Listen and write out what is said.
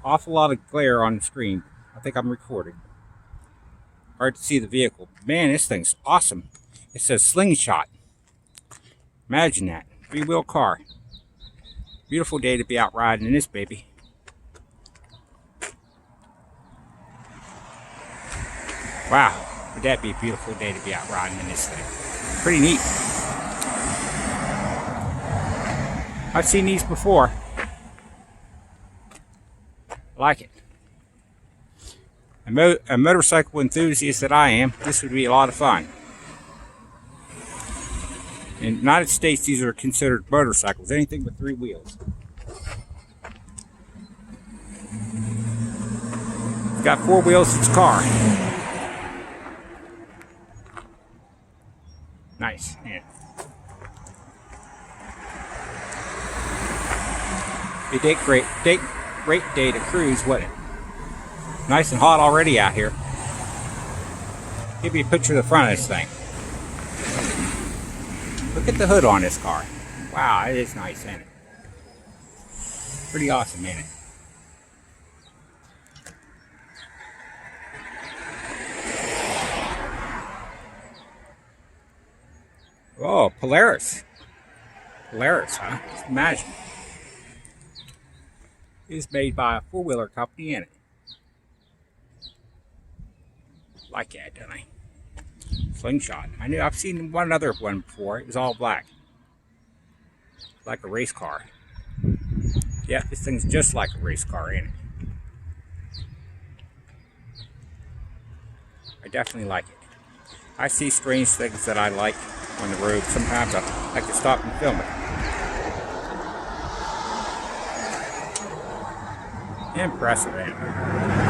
awful lot of glare on the screen. I think I'm recording. Hard to see the vehicle. Man, this thing's awesome. It says Slingshot. Imagine that. 3-wheel car. Beautiful day to be out riding in this baby. Wow, would that be a beautiful day to be out riding in this thing. Pretty neat. I've seen these before. I like it. A motorcycle enthusiast that I am, this would be a lot of fun. In the United States, these are considered motorcycles, anything with 3 wheels. It's got 4 wheels, it's a car. Nice. Yeah. Be a great day to cruise, wouldn't it? Nice and hot already out here. Give you a picture of the front of this thing. Look at the hood on this car. Wow, it is nice, isn't it? Pretty awesome, isn't it? Oh, Polaris. Polaris, huh? Just imagine. It's made by a 4-wheeler company, isn't it? Like that, don't I? Slingshot. I've seen one other one before. It was all black. Like a race car. Yeah, this thing's just like a race car, ain't it? I definitely like it. I see strange things that I like on the road. Sometimes I like to stop and film it. Impressive, ain't it?